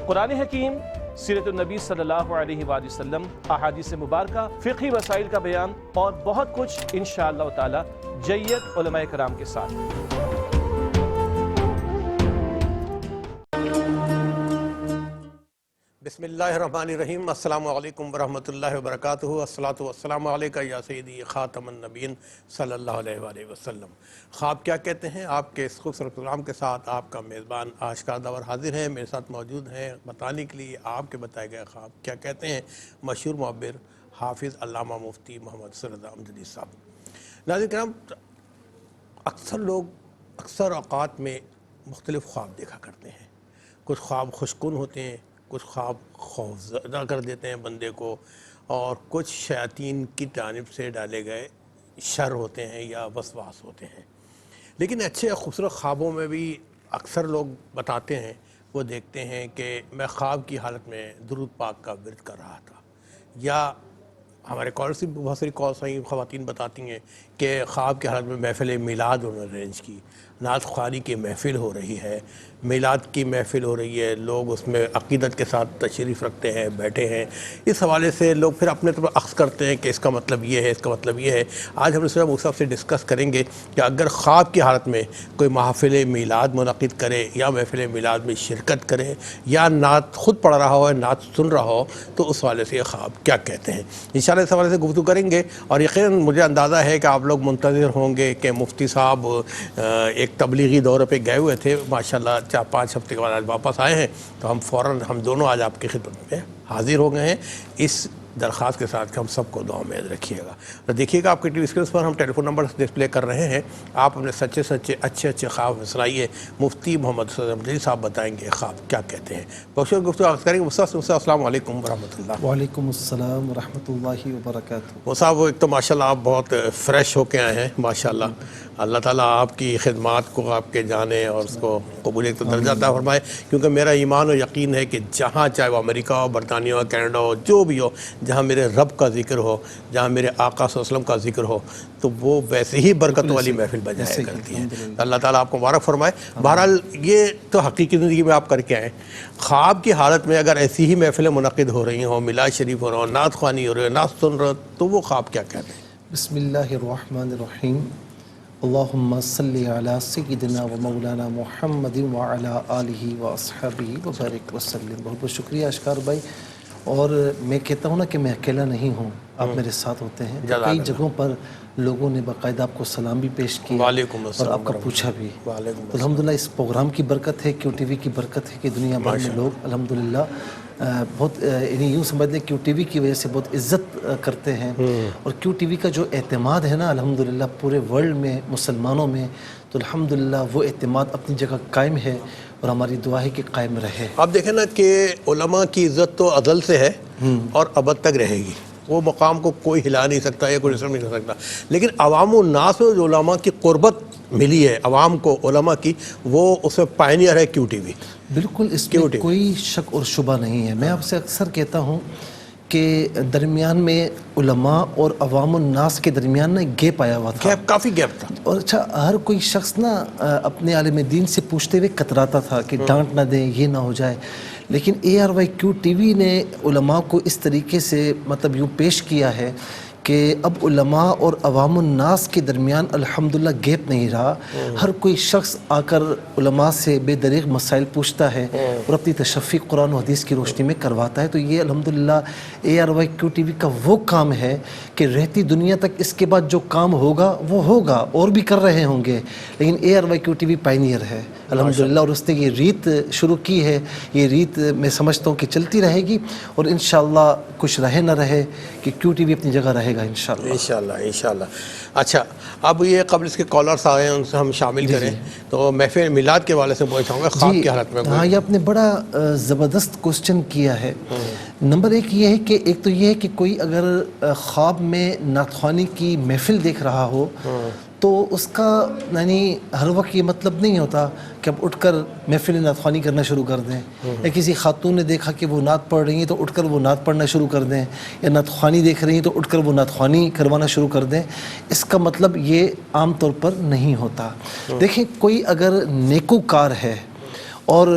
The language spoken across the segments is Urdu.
قرآن حکیم، سیرت النبی صلی اللہ علیہ وآلہ وسلم، احادیث مبارکہ، فقہی مسائل کا بیان اور بہت کچھ انشاءاللہ تعالی جید علماء کرام کے ساتھ۔ بسم اللہ الرحمن الرحیم۔ السلام علیکم ورحمۃ اللہ وبرکاتہ۔ الصلاۃ والسلام علیکہ یا سیدی خاتم النبیین صلی اللہ علیہ وآلہ وسلم۔ خواب کیا کہتے ہیں؟ آپ کے اس خوبصورت پروگرام کے ساتھ آپ کا میزبان آشکار داور حاضر ہے۔ میرے ساتھ موجود ہیں بتانے کے لیے آپ کے بتائے گئے خواب کیا کہتے ہیں مشہور معبر حافظ علامہ مفتی محمد سر رضا امجدی صاحب۔ ناظرین کرام، اکثر لوگ اکثر اوقات میں مختلف خواب دیکھا کرتے ہیں۔ کچھ خواب خوشکن ہوتے ہیں، کچھ خواب خوف زدہ کر دیتے ہیں بندے کو، اور کچھ شیاطین کی جانب سے ڈالے گئے شر ہوتے ہیں یا وسواس ہوتے ہیں۔ لیکن اچھے خوبصورت خوابوں میں بھی اکثر لوگ بتاتے ہیں، وہ دیکھتے ہیں کہ میں خواب کی حالت میں درود پاک کا ورد کر رہا تھا، یا ہمارے کالر سے بہت ساری کالس آئیں، خواتین بتاتی ہیں کہ خواب کی حالت میں محفل میلاد انہوں نے ارینج کی، نعت خوانی کی محفل ہو رہی ہے، میلاد کی محفل ہو رہی ہے، لوگ اس میں عقیدت کے ساتھ تشریف رکھتے ہیں، بیٹھے ہیں۔ اس حوالے سے لوگ پھر اپنے طور پر اخذ کرتے ہیں کہ اس کا مطلب یہ ہے، اس کا مطلب یہ ہے۔ آج ہم صاحب صاحب سے ڈسکس کریں گے کہ اگر خواب کی حالت میں کوئی محفل میلاد منعقد کرے یا محفل میلاد میں شرکت کرے یا نعت خود پڑھ رہا ہو، نعت سن رہا ہو، تو اس حوالے سے یہ خواب کیا کہتے ہیں، انشاءاللہ اس حوالے سے گفتگو کریں گے۔ اور یقیناً مجھے اندازہ ہے کہ آپ لوگ منتظر ہوں گے کہ مفتی صاحب ایک تبلیغی دورے پہ گئے ہوئے تھے، ماشاءاللہ 4-5 ہفتے کے بعد آج واپس آئے ہیں، تو ہم دونوں آج آپ کی خدمت میں حاضر ہو گئے ہیں، اس درخواست کے ساتھ کہ ہم سب کو دعا میں رکھیے گا۔ تو دیکھیے گا آپ کے ٹی وی اسکرین پر ہم ٹیلی فون نمبر ڈسپلے کر رہے ہیں، آپ اپنے سچے اچھے خواب سنائیے۔ مفتی محمد سر امجدی صاحب بتائیں گے خواب کیا کہتے ہیں۔ بہت گفتگو کریں گے۔ مصطفیٰ السلام علیکم ورحمۃ اللہ۔ وعلیکم السلام ورحمۃ اللہ وبرکاتہ۔ وہ صاحب ایک تو ماشاءاللہ آپ بہت فریش ہو کے آئے ہیں ماشاءاللہ، اللہ تعالیٰ آپ کی خدمات کو آپ کے جانے اور اس کو قبولیت کا درجہ عطا فرمائے، کیونکہ میرا ایمان و یقین ہے کہ جہاں چاہے وہ امریکہ ہو، برطانیہ ہو، کینیڈا ہو، جو بھی ہو، جہاں میرے رب کا ذکر ہو، جہاں میرے آقا صلی اللہ علیہ وسلم کا ذکر ہو، تو وہ ویسے ہی برکت والی محفل بجایا کرتی ہے۔ اللہ تعالیٰ آپ کو مبارک فرمائے۔ بہرحال یہ تو حقیقی زندگی میں آپ کر کے آئیں، خواب کی حالت میں اگر ایسی ہی محفلیں منعقد ہو رہی ہوں، میلاد شریف ہو رہا ہو، نعت خوانی ہو رہی ہو، نعت سن رہا ہو، تو وہ خواب کیا کہتے ہیں؟ بسم اللہ الرحمن الرحیم۔ اللہم صلی علی سیدنا و مولانا محمد وعلی آلہ و اصحابہ وبارک وسلم۔ بہت بہت شکریہ اشکار بھائی۔ اور میں کہتا ہوں نا کہ میں اکیلا نہیں ہوں، آپ میرے ساتھ ہوتے ہیں۔ کئی جگہوں پر لوگوں نے باقاعدہ آپ کو سلام بھی پیش کیا اور آپ کا پوچھا بھی۔ الحمدللہ اس پروگرام کی برکت ہے، کیو ٹی وی کی برکت ہے کہ دنیا بھر میں لوگ الحمدللہ بہت یعنی یوں سمجھ لیں کیو ٹی وی کی وجہ سے بہت عزت کرتے ہیں، اور کیو ٹی وی کا جو اعتماد ہے نا الحمدللہ پورے ورلڈ میں مسلمانوں میں، تو الحمدللہ وہ اعتماد اپنی جگہ قائم ہے، اور ہماری دعا ہے کہ قائم رہے۔ آپ دیکھیں نا کہ علماء کی عزت تو ازل سے ہے اور ابد تک رہے گی، وہ مقام کو کوئی ہلا نہیں سکتا یا کوئی ڈسٹرب نہیں کر سکتا، لیکن عوام الناس میں جو علماء کی قربت ملی ہے عوام کو علماء کی، وہ اس میں پائنیئر ہے کیو ٹی وی۔ بالکل، اس میں کوئی شک اور شبہ نہیں ہے۔ میں آپ سے اکثر کہتا ہوں کہ درمیان میں علماء اور عوام الناس کے درمیان نا گیپ آیا ہوا تھا، کافی گیپ تھا، اور اچھا ہر کوئی شخص نا اپنے عالم دین سے پوچھتے ہوئے کتراتا تھا کہ ڈانٹ نہ دیں، یہ نہ ہو جائے، لیکن A R Y Q T V نے علماء کو اس طریقے سے مطلب یوں پیش کیا ہے کہ اب علماء اور عوام الناس کے درمیان الحمدللہ گیپ نہیں رہا، ہر کوئی شخص آ کر علماء سے بے دریغ مسائل پوچھتا ہے اور اپنی تشفی قرآن و حدیث کی روشنی میں کرواتا ہے۔ تو یہ الحمدللہ A R Y Q T V کا وہ کام ہے کہ رہتی دنیا تک اس کے بعد جو کام ہوگا وہ ہوگا، اور بھی کر رہے ہوں گے، لیکن A R Y Q T V pioneer ہے الحمدللہ، اور اس نے یہ ریت شروع کی ہے، یہ ریت میں سمجھتا ہوں کہ چلتی رہے گی، اور انشاءاللہ کچھ رہے نہ رہے کہ کیو ٹی وی اپنی جگہ رہے گا انشاءاللہ۔ اچھا، اب یہ قبل اس کے کالرز آئے ہیں، ان سے ہم شامل کریں، تو محفل میلاد کے حوالے سے پوچھنا چاہوں گا خواب کی حالت میں۔ ہاں، یہ آپ نے بڑا زبردست کوسچن کیا ہے۔ نمبر ایک یہ ہے کہ ایک تو یہ ہے کہ کوئی اگر خواب میں نعت خوانی کی محفل دیکھ رہا ہو تو اس کا یعنی ہر وقت یہ مطلب نہیں ہوتا کہ اب اٹھ کر محفل نعت خوانی کرنا شروع کر دیں، یا کسی خاتون نے دیکھا کہ وہ نعت پڑھ رہی ہیں تو اٹھ کر وہ نعت پڑھنا شروع کر دیں، یا نعت خوانی دیکھ رہی ہیں تو اٹھ کر وہ نعت خوانی کروانا شروع کر دیں۔ اس کا مطلب یہ عام طور پر نہیں ہوتا۔ دیکھیں، کوئی اگر نیکوکار ہے اور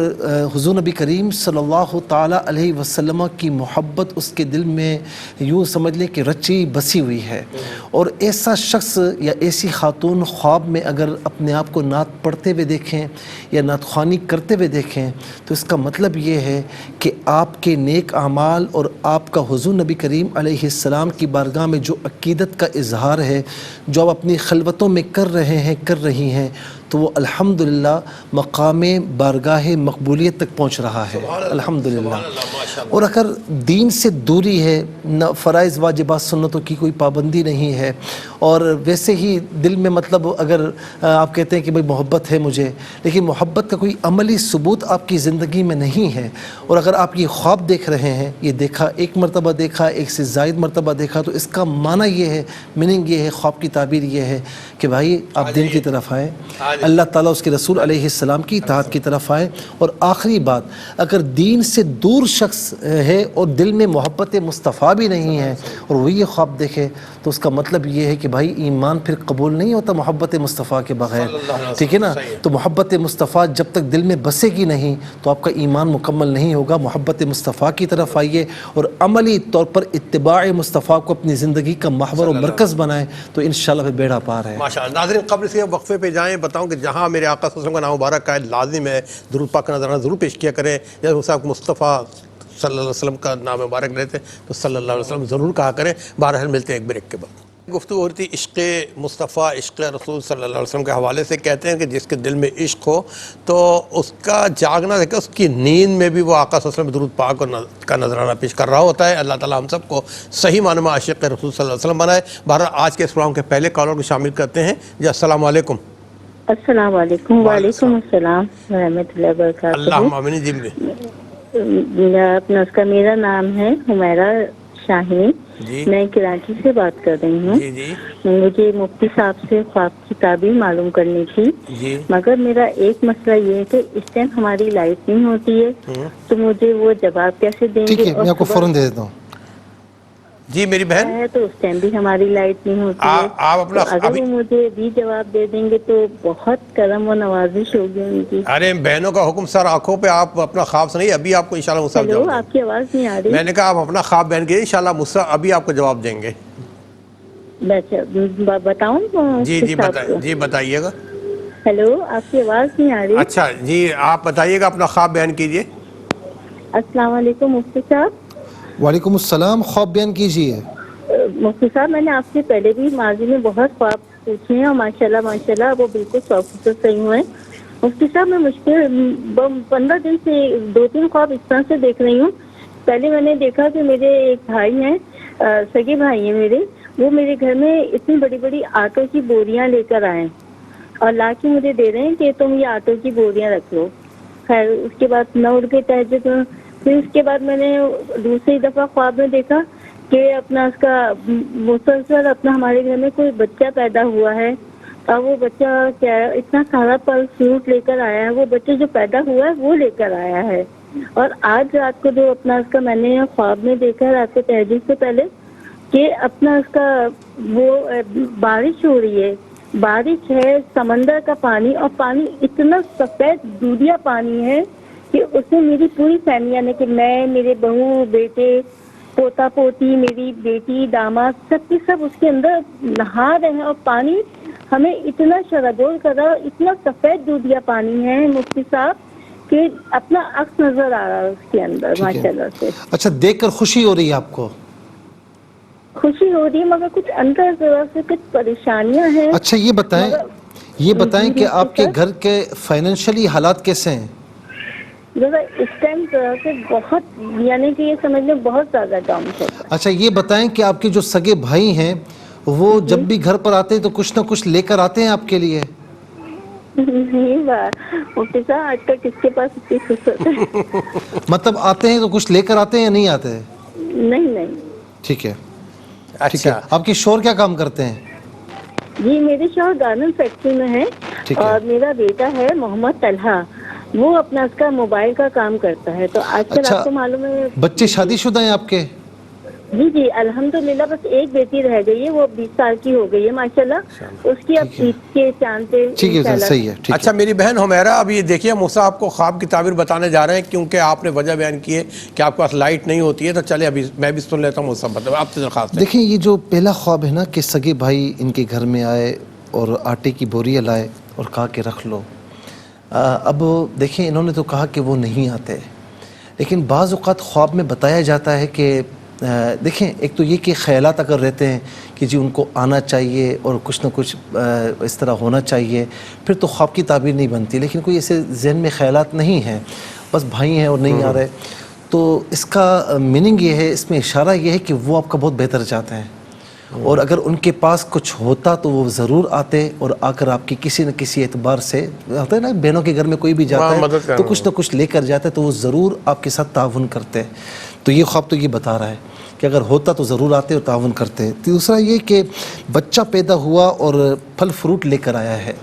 حضور نبی کریم صلی اللہ تعالیٰ علیہ وسلم کی محبت اس کے دل میں یوں سمجھ لیں کہ رچی بسی ہوئی ہے. اور ایسا شخص یا ایسی خاتون خواب میں اگر اپنے آپ کو نعت پڑھتے ہوئے دیکھیں یا نعت خوانی کرتے ہوئے دیکھیں تو اس کا مطلب یہ ہے کہ آپ کے نیک اعمال اور آپ کا حضور نبی کریم علیہ السلام کی بارگاہ میں جو عقیدت کا اظہار ہے جو آپ اپنی خلوتوں میں کر رہے ہیں کر رہی ہیں تو وہ الحمدللہ مقام بارگاہ مقبولیت تک پہنچ رہا ہے الحمدللہ. اور اگر دین سے دوری ہے نہ فرائض واجبات سنتوں کی کوئی پابندی نہیں ہے اور ویسے ہی دل میں مطلب اگر آپ کہتے ہیں کہ بھئی محبت ہے مجھے لیکن محبت کا کوئی عملی ثبوت آپ کی زندگی میں نہیں ہے اور اگر آپ یہ خواب دیکھ رہے ہیں یہ دیکھا ایک مرتبہ دیکھا ایک سے زائد مرتبہ دیکھا تو اس کا معنی یہ ہے میننگ یہ ہے خواب کی تعبیر یہ ہے کہ بھائی آپ دین کی طرف آئیں اللہ تعالیٰ اس کے رسول علیہ السلام کی اطاعت کی طرف آئیں. اور آخری بات اگر دین سے دور شخص ہے اور دل میں محبت مصطفیٰ بھی نہیں ہے اور وہ یہ خواب دیکھے تو اس کا مطلب یہ ہے کہ بھائی ایمان پھر قبول نہیں ہوتا محبت مصطفیٰ کے بغیر. ٹھیک ہے نا. تو محبت مصطفیٰ جب تک دل میں بسے گی نہیں تو آپ کا ایمان مکمل نہیں ہوگا. محبت مصطفیٰ کی طرف آئیے اور عملی طور پر اتباع مصطفیٰ کو اپنی زندگی کا محور و مرکز بنائیں تو انشاءاللہ پھر بیڑا پار ہے. ماشاءاللہ. ناظرین قبل سے وقفے پہ جائیں بتاؤں کہ جہاں میرے آقا صلی اللہ علیہ وسلم کا نام مبارک کا لازم ہے درود پاک کا نظرانہ ضرور پیش کیا کریں. جب صاحب مصطفیٰ صلی اللہ علیہ وسلم کا نام مبارک لیتے ہیں تو صلی اللہ علیہ وسلم ضرور کہا کریں. بہرحال ملتے ہیں ایک بریک کے بعد. گفتگو ہو رہی تھی عشق مصطفیٰ عشق رسول صلی اللہ علیہ وسلم کے حوالے سے. کہتے ہیں کہ جس کے دل میں عشق ہو تو اس کا جاگنا دیکھیں اس کی نیند میں بھی وہ آقا صلی اللہ علیہ وسلم درود پاک کا نظرانہ پیش کر رہا ہوتا ہے. اللہ تعالیٰ ہم سب کو صحیح معنی میں عاشق رسول صلی اللہ علیہ وسلم بنائے. بہرحال آج کے اس پروگرام کے پہلے کالر کو شامل کرتے ہیں. جی السلام علیکم. السلام علیکم. وعلیکم السلام ورحمۃ اللہ وبرکاتہ. اللہم آمین. جی اپنا اس کا میرا نام ہے حمیرہ شاہین. جی میں کراچی سے بات کر رہی ہوں. جی جی مجھے مفتی صاحب سے خواب کی تعبیر معلوم کرنی تھی. جی مگر میرا ایک مسئلہ یہ ہے کہ اس ٹائم ہماری لائٹ نہیں ہوتی ہے تو مجھے وہ جواب کیسے دیں گے؟ ٹھیک ہے میں آپ کو فوراً دے دیتا ہوں. جی میری بہن ہے تو اس ٹائم بھی ہماری لائٹ نہیں ہوتی ہے. آپ اپنا تو اگر وہ مجھے بھی جواب دے دیں گے تو بہت کرم و نوازش ہوگی ان کی. ارے بہنوں کا حکم سر آنکھوں پہ. آپ اپنا خواب سنائیے ابھی آپ کو انشاءاللہ مصعب ہیلو جواب دیں گے. آپ کی آواز نہیں آ رہی. میں نے کہا آپ اپنا خواب بیان کیجیے انشاءاللہ مصعب ابھی آپ کو جواب دیں گے. بتاؤں؟ جی جی جی بتائیے گا. ہیلو آپ کی آواز نہیں آ رہی. اچھا جی آپ بتائیے گا اپنا خواب بیان کیجیے. السلام علیکم مفتی صاحب. وعلیکم السلام. خواب بیان کیجیے. مفتی صاحب میں نے آپ سے پہلے بھی ماضی میں بہت خواب پوچھے ہیں اور ماشاءاللہ وہ بالکل 100% صحیح ہوئے. مفتی صاحب میں مشکل 15 دن سے 2-3 خواب اس طرح سے دیکھ رہی ہوں. پہلے میں نے دیکھا کہ میرے ایک بھائی ہیں سگے بھائی ہیں میرے. وہ میرے گھر میں اتنی بڑی بڑی آٹوں کی بوریاں لے کر آئے اور لا کے مجھے دے رہے ہیں کہ تم یہ آٹوں کی بوریاں رکھ لو. خیر اس کے بعد نہ اٹھ کے تہجد. پھر اس کے بعد میں نے دوسری دفعہ خواب میں دیکھا کہ اپنا اس کا مسلسل اپنا ہمارے گھر میں کوئی بچہ پیدا ہوا ہے اور وہ بچہ کیا اتنا سارا پھل فروٹ لے کر آیا ہے. وہ بچہ جو پیدا ہوا ہے وہ لے کر آیا ہے. اور آج رات کو جو اپنا اس کا میں نے خواب میں دیکھا رات کو تہجد سے پہلے کہ اپنا اس کا وہ بارش ہو رہی ہے. بارش ہے سمندر کا پانی اور پانی اتنا سفید دودھیا پانی ہے کہ اس میں میری پوری فیملی یعنی کہ میں میرے بہو بیٹے پوتا پوتی میری بیٹی داماد سب کے سب اس کے اندر نہا رہے ہیں اور پانی ہمیں اتنا شرابور کر رہا ہے. اتنا سفید دودھیا پانی ہے مفتی صاحب کہ اپنا عکس نظر آ رہا ہے اس کے اندر ماشاءاللہ سے. اچھا دیکھ کر خوشی ہو رہی ہے آپ کو؟ خوشی ہو رہی ہے مگر کچھ اندر ذرا سے کچھ پریشانیاں ہیں. اچھا یہ بتائیں کہ آپ کے گھر کے فائنینشلی حالات کیسے ہیں؟ ذرا اس ٹائم ذرا سے بہت یعنی کہ یہ سمجھ لیں بہت زیادہ ڈاؤن ہے. اچھا یہ بتائیں کہ آپ کے جو سگے بھائی ہیں وہ جب بھی گھر پر آتے ہیں تو کچھ نہ کچھ لے کر آتے ہیں آپ کے لیے؟ نہیں مفتی صاحب آج کل کس کے پاس اتنی فرصت ہے؟ مطلب آتے ہیں تو کچھ لے کر آتے ہیں یا نہیں آتے؟ نہیں. ٹھیک ہے. اچھا آپ کے شوہر کیا کام کرتے ہیں؟ جی میرے شوہر گارمنٹ فیکٹری میں ہے اور میرا بیٹا ہے محمد طلحہ وہ اپنا اس کا موبائل کا کام کرتا ہے. تو آج کل آپ کو معلوم ہے بچے شادی شدہ ہیں آپ کے؟ جی جی الحمدللہ، بس ایک بیٹی رہ گئی ہے، وہ 20 سال کی ہو گئی ہے ماشاءاللہ، اس کی اب عید کے چاند پہ ٹھیک ہے سر، انشاءاللہ۔ صحیح ہے، ٹھیک ہے۔ اچھا میری بہن حمیرہ، اب یہ دیکھیے موسیٰ آپ کو خواب کی تعبیر بتانے جا رہے ہیں، کیونکہ آپ نے وجہ بیان کی ہے کہ آپ کے پاس لائٹ نہیں ہوتی ہے، تو چلے ابھی میں بھی سن لیتا ہوں موسیٰ بتا، آپ سے درخواست ہے۔ دیکھیں یہ جو پہلا خواب ہے نا کہ سگے بھائی ان کے گھر میں آئے اور آٹے کی بوریاں لائے اور کہا کہ رکھ لو۔ اب دیکھیں انہوں نے تو کہا کہ وہ نہیں آتے، لیکن بعض اوقات خواب میں بتایا جاتا ہے کہ دیکھیں ایک تو یہ کہ خیالات اگر رہتے ہیں کہ جی ان کو آنا چاہیے اور کچھ نہ کچھ اس طرح ہونا چاہیے، پھر تو خواب کی تعبیر نہیں بنتی، لیکن کوئی ایسے ذہن میں خیالات نہیں ہیں، بس بھائی ہیں اور نہیں آ رہے، تو اس کا میننگ یہ ہے، اس میں اشارہ یہ ہے کہ وہ آپ کا بہت بہتر چاہتے ہیں، اور اگر ان کے پاس کچھ ہوتا تو وہ ضرور آتے اور آ کر آپ کی کسی نہ کسی اعتبار سے، ہوتا ہے نا بہنوں کے گھر میں کوئی بھی جاتا ہے تو کچھ نہ کچھ لے کر جاتا ہے، تو وہ ضرور آپ کے ساتھ تعاون کرتے ہیں۔ تو یہ خواب تو یہ بتا رہا ہے کہ اگر ہوتا تو ضرور آتے اور تعاون کرتے۔ دوسرا یہ کہ بچہ پیدا ہوا اور پھل فروٹ لے کر آیا ہے۔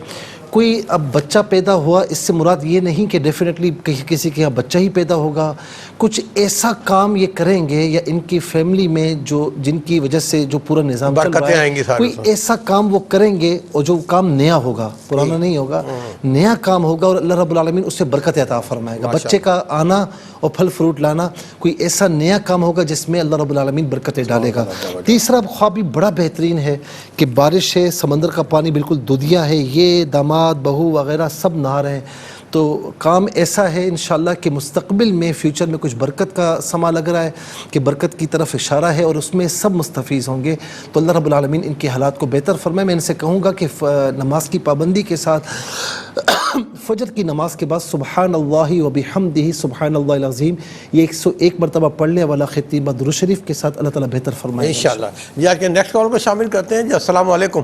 کوئی اب بچہ پیدا ہوا، اس سے مراد یہ نہیں کہ ڈیفینیٹلی کسی کے یہاں بچہ ہی پیدا ہوگا، کچھ ایسا کام یہ کریں گے یا ان کی فیملی میں جو جن کی وجہ سے جو پورا نظام چل رہا ہے، کوئی ایسا کام وہ کریں گے اور جو کام نیا ہوگا، پرانا نہیں ہوگا، نیا کام ہوگا، اور اللہ رب العالمین اس سے برکت عطا فرمائے گا۔ بچے کا آنا اور پھل فروٹ لانا کوئی ایسا نیا کام ہوگا جس میں اللہ رب العالمین برکتیں ڈالے گا۔ تیسرا خواب بھی بڑا بہترین ہے کہ بارش ہے، سمندر کا پانی بالکل دودھیا ہے، یہ داماد بہو وغیرہ سب نہا رہے ہیں، تو کام ایسا ہے انشاءاللہ کہ مستقبل میں فیوچر میں کچھ برکت کا سما لگ رہا ہے کہ برکت کی طرف اشارہ ہے اور اس میں سب مستفیض ہوں گے، تو اللہ رب العالمین ان کے حالات کو بہتر فرمائے۔ میں ان سے کہوں گا کہ نماز کی پابندی کے ساتھ فجر کی نماز کے بعد سبحان اللہ و بحمدہ سبحان اللہ العظیم یہ 101 مرتبہ پڑھنے والا خطیبہ درود شریف کے ساتھ اللہ تعالیٰ بہتر فرمائے انشاءاللہ۔ جی آج کے نیکسٹ کال کو شامل کرتے ہیں۔ جی السلام علیکم۔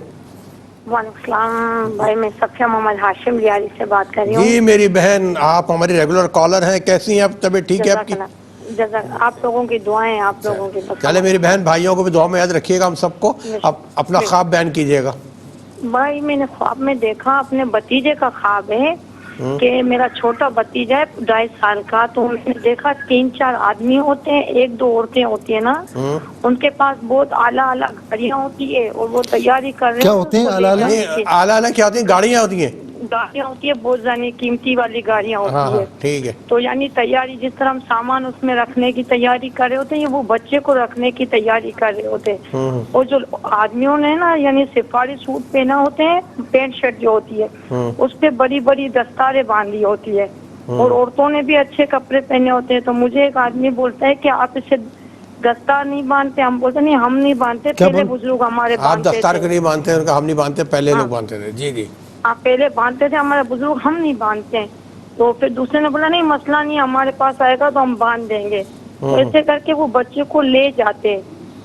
وعلیکم السلام بھائی، میں صفیہ محمد ہاشم لیاری سے بات کر رہی ہوں۔ جی میری بہن، آپ ہماری ریگولر کالر ہیں، کیسی ہیں آپ؟ طبیعت ٹھیک ہے آپ کی؟ جزاک آپ لوگوں کی دعائیں، آپ لوگوں کی چلے میری بہن، بھائیوں کو بھی دعا میں یاد رکھیے گا، ہم سب کو اپنا خواب بیان کیجیے گا۔ بھائی میں نے خواب میں دیکھا، اپنے بھتیجے کا خواب ہے کہ میرا چھوٹا بھتیجا ہے 2.5 سال کا، تو میں نے دیکھا 3-4 آدمی ہوتے ہیں، 1-2 عورتیں ہوتی ہیں نا، ان کے پاس بہت اعلیٰ اعلیٰ گاڑیاں ہوتی ہے اور وہ تیاری کر رہے ہیں۔ کیا ہوتے ہیں اعلیٰ اعلیٰ؟ اعلیٰ اعلیٰ کیا ہوتی ہیں؟ گاڑیاں ہوتی ہیں، گاڑیاں ہوتی ہے، بہت زیادہ قیمتی والی گاڑیاں ہوتی ہے۔ ٹھیک ہے۔ تو یعنی تیاری، جس طرح ہم سامان اس میں رکھنے کی تیاری کر رہے ہوتے ہیں، وہ بچے کو رکھنے کی تیاری کر رہے ہوتے ہیں۔ اور جو آدمیوں نے نا یعنی سفاری سوٹ پہنا ہوتے ہیں، پینٹ شرٹ جو ہوتی ہے اس پہ بڑی بڑی دستاریں باندھی ہوتی ہے، اور عورتوں نے بھی اچھے کپڑے پہنے ہوتے ہیں۔ تو مجھے ایک آدمی بولتا ہے کہ آپ اسے دستار نہیں باندھتے؟ ہم بولتے نہیں، ہم نہیں باندھتے، پہلے بزرگ ہمارے آپ باندھتے دستار تھے۔ کے نہیں باندھتے ہیں، ہم نہیں باندھتے، پہلے لوگ باندھتے تھے۔ جی جی، آپ پہلے باندھتے تھے، ہمارے بزرگ، ہم نہیں باندھتے ہیں۔ تو پھر دوسرے نے بولا نہیں مسئلہ نہیں، ہمارے پاس آئے گا تو ہم باندھ دیں گے۔ تو ایسے کر کے وہ بچے کو لے جاتے،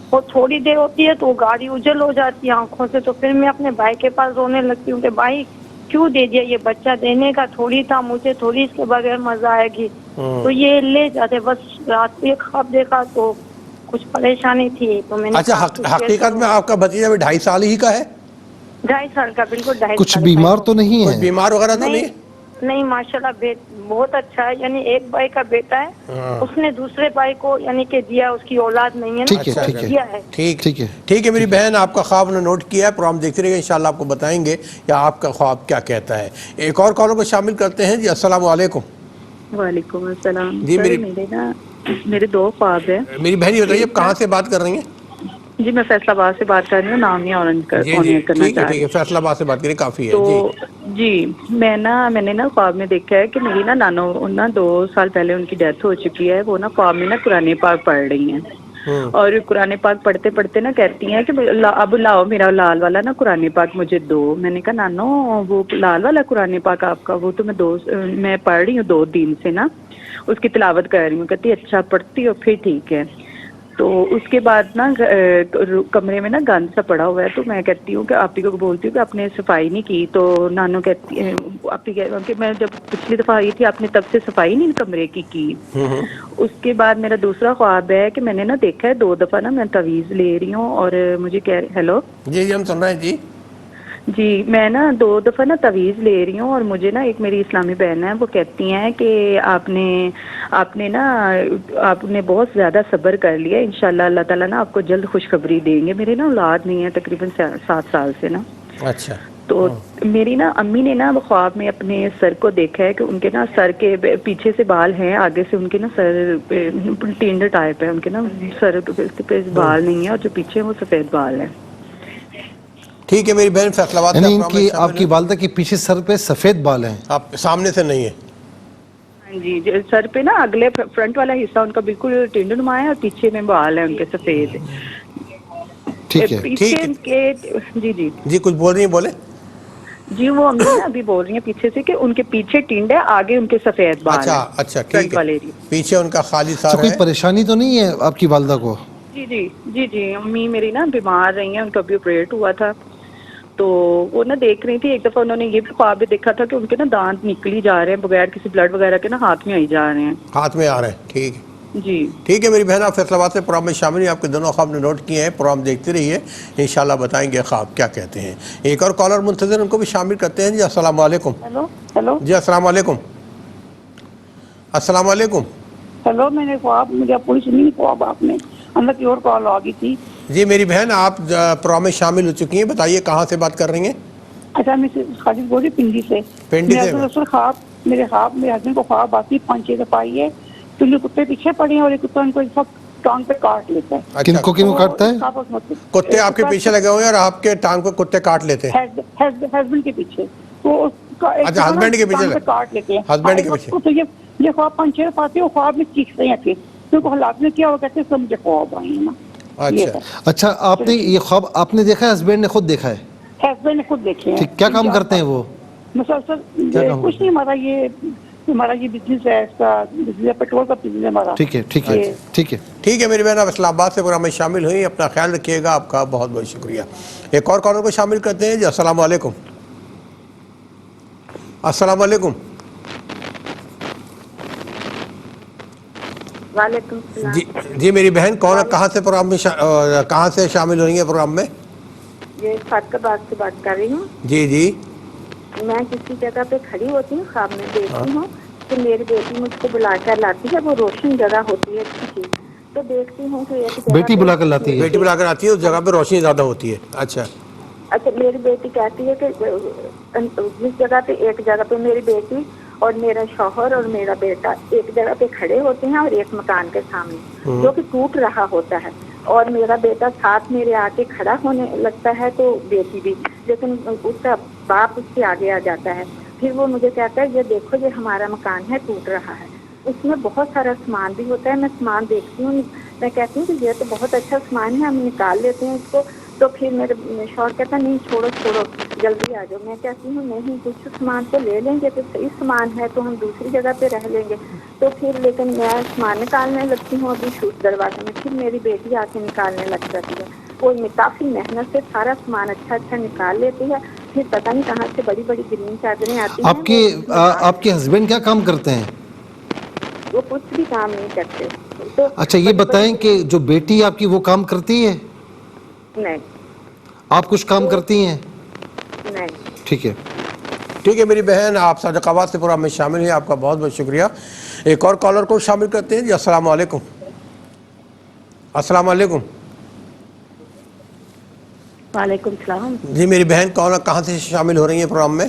اور تھوڑی دیر ہوتی ہے تو گاڑی اجل ہو جاتی ہے آنکھوں سے۔ تو پھر میں اپنے بھائی کے پاس رونے لگتی ہوں کہ بھائی کیوں دے دیا، یہ بچہ دینے کا تھوڑی تھا، مجھے تھوڑی اس کے بغیر مزہ آئے گی۔ تو یہ لے جاتے۔ بس رات میں خواب دیکھا تو کچھ پریشانی تھی، تو میں نے اچھا حقیقت میں آپ کا بھتیجا بھی 2.5 سال ہی کا ہے؟ 2.5 سال کا، بالکل 2.5 کچھ سال کا۔ بیمار تو نہیں کچھ ہے؟ بیمار وغیرہ تو نہیں؟ نہیں ماشاءاللہ بہت اچھا ہے، یعنی ایک بھائی کا بیٹا ہے، اس نے دوسرے بھائی کو یعنی کہ دیا، اس کی اولاد نہیں ہے نا، ٹھیک ہے، ٹھیک ہے، دیا ہے۔ ٹھیک ہے، ٹھیک ہے میری بہن، آپ کا خواب نے نوٹ کیا ہے، پروگرام دیکھتے رہیے، انشاءاللہ آپ کو بتائیں گے کہ آپ کا خواب کیا کہتا ہے۔ ایک اور کالوں کو شامل کرتے ہیں۔ جی السلام علیکم۔ وعلیکم السلام۔ جی میرے 2 خواب ہیں۔ میری بہن یہ بتائیے آپ کہاں سے بات کر رہی ہیں؟ جی میں فیصل آباد سے بات کر رہی ہوں، نام نہیں آن کرنا ٹھیک چاہ ہے، رہی۔ فیصل آباد سے بات کریں، کافی ہے۔ تو جی میں نے نا خواب میں دیکھا ہے کہ میری نا نانو نا 2 سال پہلے ان کی ڈیتھ ہو چکی ہے، وہ نا خواب میں نا قرآن پاک پڑھ رہی ہیں، اور قرآن پاک پڑھتے پڑھتے نا کہتی ہیں کہ اب لاؤ میرا لال والا نا قرآن پاک مجھے دو۔ میں نے کہا نانو وہ لال والا قرآن پاک آپ کا، وہ تو میں پڑھ رہی ہوں 2 دن سے نا، اس کی تلاوت کر رہی ہوں۔ کہتی اچھا پڑھتی ہو، پھر ٹھیک ہے۔ تو اس کے بعد نا کمرے میں نا گند سا پڑا ہوا ہے، تو میں کہتی ہوں کہ آپی کو بولتی ہوں کہ آپ نے صفائی نہیں کی، تو نانو کہتی ہے آپی کہ میں جب پچھلی دفعہ آئی تھی آپ نے تب سے صفائی نہیں کمرے کی۔ اس کے بعد میرا دوسرا خواب ہے کہ میں نے نا دیکھا ہے 2 دفعہ نا میں تعویذ لے رہی ہوں، اور مجھے ہیلو جی ہم سن رہے ہیں۔ جی میں نا 2 دفعہ نا تویز لے رہی ہوں اور مجھے نا ایک میری اسلامی بہن ہے وہ کہتی ہیں کہ آپ نے نا آپ نے بہت زیادہ صبر کر لیا، انشاءاللہ اللہ تعالیٰ نا آپ کو جلد خوشخبری دیں گے. میرے نا اولاد نہیں ہے تقریباً 7 سال سے نا. اچھا. تو میری نا امی نے نا خواب میں اپنے سر کو دیکھا ہے کہ ان کے نا سر کے پیچھے سے بال ہیں، آگے سے ان کے نا سر ٹینڈر ٹائپ ہے، ان کے نا سر پہ بال نہیں ہے اور جو پیچھے وہ سفید بال ہیں. ٹھیک ہے میری بہن، فیصلہ آباد یعنی ان کی آپ کی والدہ کے پیچھے سر پہ سفید بال ہیں، آپ سامنے سے نہیں ہے. ہاں جی، سر پہ نا اگلے فرنٹ والا حصہ ان کا بالکل ٹینڈر نما ہے اور پیچھے میں بال ہیں ان کے سفید. ٹھیک ہے. پیچھے کے جی جی کچھ بول رہی ہیں، بولے. جی وہ امی نا ابھی بول رہی ہیں پیچھے سے کہ ان کے پیچھے ٹینڈ ہے، آگے ان کے سفید بال ہیں. اچھا ٹھیک فرنٹ ہے. والے ایریا. پیچھے ان کا خالی اچھا، سر کوئی ہے. پریشانی تو نہیں ہے آپ کی والدہ کو؟ جی امی میری نا بیمار رہی ہیں، ان کا بھی آپریٹ ہوا تھا تو وہ نا دیکھ رہی تھی. ایک دفعہ انہوں نے یہ بھی خواب بھی دیکھا تھا کہ ان کے نا دانت نکلی جا رہے ہیں بغیر کسی بلڈ وغیرہ کے نا ہاتھ میں آئی جا رہے ہیں. ہاتھ میں آ رہے ہیں. ٹھیک ہے. جی ٹھیک ہے میری بہن، آپ فیصلہ آباد سے پروگرام میں شامل ہیں. آپ کے دونوں خواب نے نوٹ کیے ہیں، پروگرام دیکھتے رہیے، انشاءاللہ بتائیں گے خواب کیا کہتے ہیں. ایک اور کالر منتظر، ان کو بھی شامل کرتے ہیں. جی السلام علیکم. ہیلو جی السلام علیکم. السلام علیکم. ہیلو، میں نے خواب، مجھے پوری سنی خواب آپ نے، اندر کی اور کال آ گئی تھی. جی میری بہن، آپ پروگرام میں شامل ہو چکی ہیں، بتائیے کہاں سے بات کر رہی ہیں؟ اچھا، میں خالد بول رہی پنڈی سے. پنڈی سے. میرے ہسبینڈ کو خواب آتی 5-6 دفعہ آئی ہے تو یہ کتے پیچھے پڑے ہیں اور ایک کتا ان کو سب ٹانگ پہ کاٹ لیتا ہے. کن کو کاٹتا ہے؟ کتے آپ کے پیچھے لگے ہوئے ہیں اور آپ کے ٹانگ پہ کتے کاٹ لیتے ہیں؟ ہسبینڈ کے پیچھے. تو اچھا، ہسبینڈ کے پیچھے کاٹ لیتے ہیں. ہسبینڈ کے پیچھے. تو یہ خواب 5-6 دفعہ آتی ہے، وہ خواب میں چیختے ہیں پھر ان کو حالات نے کیا، وہ کہتے ہیں سب مجھے خواب آئی ہے نا. اچھا، آپ نے یہ خواب آپ نے دیکھا ہے، ہسبینڈ نے خود دیکھا ہے؟ ہسبینڈ نے خود دیکھے ہیں. کیا کام کرتے ہیں وہ؟ مسلسل کچھ نہیں، ہمارا یہ بزنس ہے، اس کا بزنس ہے، پیٹرول کا بزنس ہے ہمارا. ٹھیک ہے میری بہن، آپ اسلام آباد سے پروگرام میں شامل ہوئی، اپنا خیال رکھیے گا. آپ کا بہت بہت شکریہ. ایک اور کالر کو شامل کرتے ہیں. جی السلام علیکم. السلام علیکم. وعلیکم السلام. جی میری بہن، کہاں سے پروگرام میں کہاں سے شامل ہوئی ہیں پروگرام میں؟ یہ فاطمہ آباد سے بات کر رہی ہوں. جی میں کسی جگہ پہ کھڑی ہوتی ہوں، خواب میں دیکھتی ہوں کہ میری بیٹی مجھ کو بلا کر لاتی ہے. وہ روشن جگہ ہوتی ہے اچھی، تو دیکھتی ہوں کہ ایک جگہ بیٹی بلا کر لاتی ہے؟ بیٹی بلا کر آتی ہے، اس جگہ پہ روشنی زیادہ ہوتی ہے. اچھا. میری بیٹی کہتی ہے کہ اس جگہ پہ، ایک جگہ پہ میری بیٹی اور میرا شوہر اور میرا بیٹا ایک جگہ پہ کھڑے ہوتے ہیں اور ایک مکان کے سامنے جو کہ ٹوٹ رہا ہوتا ہے، اور میرا بیٹا ساتھ میرے آ کے کھڑا ہونے لگتا ہے تو بیٹی بھی، لیکن اس کا باپ اس کے آگے آ جاتا ہے. پھر وہ مجھے کہتا ہے یہ دیکھو یہ ہمارا مکان ہے، ٹوٹ رہا ہے. اس میں بہت سارا سامان بھی ہوتا ہے. میں سامان دیکھتی ہوں، میں کہتی ہوں کہ یہ تو بہت اچھا سامان ہے، ہم نکال لیتے ہیں اس کو. تو پھر میرے شوہر کہتا نہیں چھوڑو جلدی آ جاؤ. میں کہتی ہوں نہیں، کچھ سامان تو لے لیں گے، تو صحیح سامان ہے تو ہم دوسری جگہ پہ رہ لیں گے. تو پھر لیکن میں سامان نکالنے لگتی ہوں ابھی دروازے میں، پھر میری بیٹی آ کے نکالنے لگ جاتی ہے. وہ کافی محنت سے سارا سامان اچھا نکال لیتی ہے. پھر پتہ نہیں کہاں سے بڑی بڑی گرین چادریں آتی ہیں. آپ کے ہسبینڈ کیا کام کرتے ہیں؟ وہ کچھ بھی کام نہیں کرتے. تو اچھا یہ بتائیں کہ جو بیٹی آپ کی وہ کام کرتی ہے؟ نہیں. آپ کچھ کام کرتی ہیں؟ نہیں. ٹھیک ہے میری بہن، آپ صادق آباد سے پروگرام میں شامل ہیں، آپ کا بہت بہت شکریہ. ایک اور کالر کو شامل کرتے ہیں. جی السلام علیکم. السلام علیکم. وعلیکم السلام. جی میری بہن، کہاں سے شامل ہو رہی ہیں پروگرام میں؟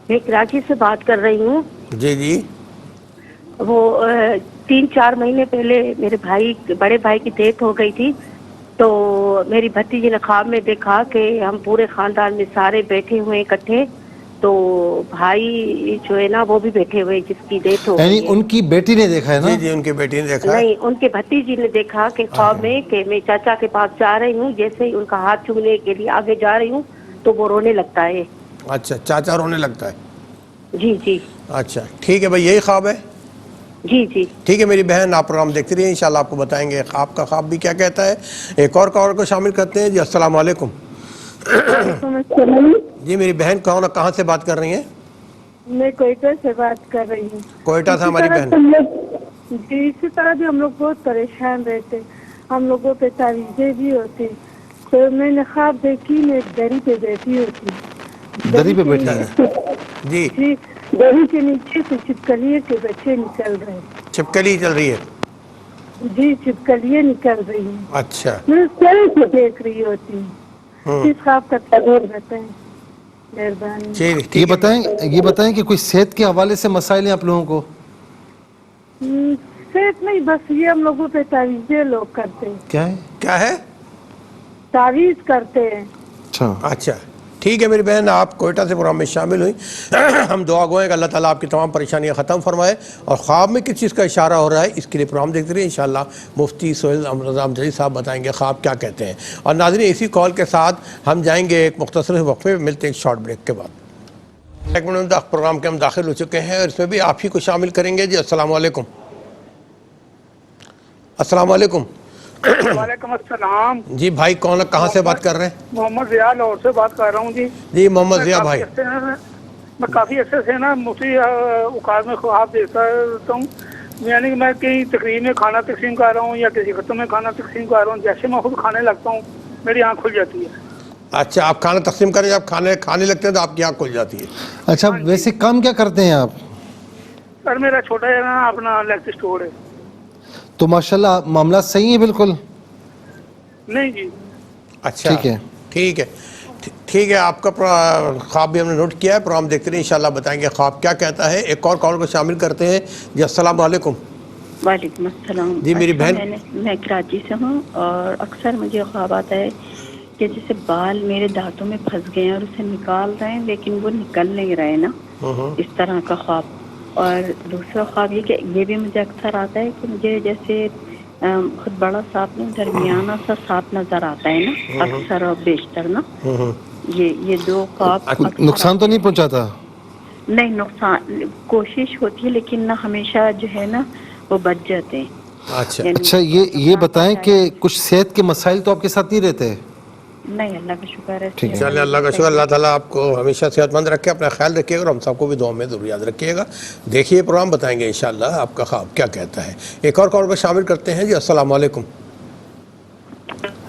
میں کراچی سے بات کر رہی ہوں. جی. وہ 3-4 مہینے پہلے میرے بڑے بھائی کی ڈیتھ ہو گئی تھی، تو میری بھتیجی نے خواب میں دیکھا کہ ہم پورے خاندان میں سارے بیٹھے ہوئے اکٹھے، تو بھائی جو ہے نا وہ بھی بیٹھے ہوئے جس کی ڈیتھ ہو یعنی گئی ہے. ان کی بیٹی نے دیکھا ہے نا؟ جی ان کی بیٹی نے دیکھا ہے. نہیں، ان کے بھتیجی نے دیکھا کہ خواب میں کہ میں چاچا کے پاس جا رہی ہوں، جیسے ہی ان کا ہاتھ چومنے کے لیے آگے جا رہی ہوں تو وہ رونے لگتا ہے. اچھا، چاچا رونے لگتا ہے. جی. اچھا ٹھیک ہے بھائی، یہی خواب ہے؟ جی. ٹھیک ہے میری بہن، آپ پروگرام دیکھتے رہیے، انشاءاللہ آپ کو بتائیں گے آپ کا خواب بھی کیا کہتا ہے. ایک اور کالر کو شامل کرتے ہیں. جی السلام علیکم. وعلیکم السلام. جی میری بہن، کہاں سے بات کر رہی ہیں؟ میں کوئٹہ سے بات کر رہی ہوں. کوئٹہ سے ہماری بہن. اسی طرح بھی ہم لوگ بہت پریشان رہتے. ہم لوگوں پہ تعویذیں بھی ہوتی. تو میں نے خواب دیکھی میں دری پہ بیٹھی ہوتی دری پہ بیٹھی ہیں؟ جی جی دری کے نیچے سے چھپکلیے کے بچے نکل رہے ہیں. چھپکلی چل رہی ہے؟ جی چھپکلیے نکل رہی ہیں. اچھا میں سر کو دیکھ رہی ہوتی ہوں. اس خواب کا تدبیر بتائیں مہربانی. جی یہ بتائیں کہ کوئی صحت کے حوالے سے مسائل ہیں آپ لوگوں کو؟ صرف نہیں بس یہ ہم لوگوں پہ تعویذیں لوگ کرتے ہیں. کیا ہے؟ تعویذ کرتے ہیں. اچھا ٹھیک ہے میری بہن، آپ کوئٹہ سے پروگرام میں شامل ہوئی. ہم دعا گوئیں کہ اللہ تعالیٰ آپ کی تمام پریشانیاں ختم فرمائے. اور خواب میں کس چیز کا اشارہ ہو رہا ہے اس کے لیے پروگرام دیکھتے رہیے. انشاءاللہ مفتی سہیل رضا امجدی صاحب بتائیں گے خواب کیا کہتے ہیں. اور ناظرین اسی کال کے ساتھ ہم جائیں گے ایک مختصر وقفے میں، ملتے ہیں ایک شارٹ بریک کے بعد. ایک منٹ پروگرام کے ہم داخل ہو چکے ہیں اور اس میں بھی آپ ہی کو شامل کریں گے. جی السلام علیکم. السلام علیکم. وعلیکم السلام. جی بھائی کون، کہاں سے بات کر رہے ہیں؟ محمد ضیاء لاہور سے بات کر رہا ہوں. جی محمد ضیاء بھائی. میں کافی عرصے سے نا مفتی اوقات میں خواب دیکھتا ہوں، یعنی کہ میں کہیں تقریب میں کھانا تقسیم کر رہا ہوں یا کسی خطوں میں کھانا تقسیم کر رہا ہوں، جیسے میں خود کھانے لگتا ہوں میری آنکھ کھل جاتی ہے. اچھا آپ کھانا تقسیم کریں، جب کھانے لگتے ہیں تو آپ کی آنکھ کھل جاتی ہے. اچھا ویسے کام کیا کرتے ہیں آپ؟ سر میرا چھوٹا ہے نا اپنا الیکٹرک اسٹور ہے. تو ماشاءاللہ معاملات صحیح ہیں بالکل؟ نہیں جی. اچھا ٹھیک ہے. ٹھیک ہے آپ کا خواب بھی ہم نے نوٹ کیا ہے. پروگرام دیکھتے رہے انشاءاللہ بتائیں گے خواب کیا کہتا ہے. ایک اور کال کو شامل کرتے ہیں. جی السلام علیکم. وعلیکم السلام. جی میری بہن. میں کراچی سے ہوں اور اکثر مجھے خواب آتا ہے کہ جیسے بال میرے دانتوں میں پھنس گئے ہیں اور اسے نکال رہے ہیں لیکن وہ نکل نہیں رہے نا، اس طرح کا خواب. اور دوسرا خواب یہ کہ یہ بھی مجھے اکثر آتا ہے کہ مجھے جیسے خود بڑا سانپ نہیں درمیانہ سا سانپ نظر آتا ہے نا اکثر اور بیشتر نا. یہ دو خواب نقصان تو نہیں پہنچاتا؟ نہیں نقصان کوشش ہوتی ہے لیکن نہ ہمیشہ جو ہے نا وہ بچ جاتے ہیں. اچھا یہ بتائیں کہ کچھ صحت کے مسائل تو آپ کے ساتھ نہیں رہتے؟ نہیں اللہ کا شکر ہے. چلیں اللہ کا شکر. اللہ تعالیٰ آپ کو ہمیشہ صحت مند رکھے، اپنا خیال رکھیے گا اور ہم سب کو بھی دعا میں ضرور یاد رکھیے گا. دیکھیے پروگرام بتائیں گے انشاءاللہ آپ کا خواب کیا کہتا ہے. ایک اور کال کو شامل کرتے ہیں. جی السلام علیکم.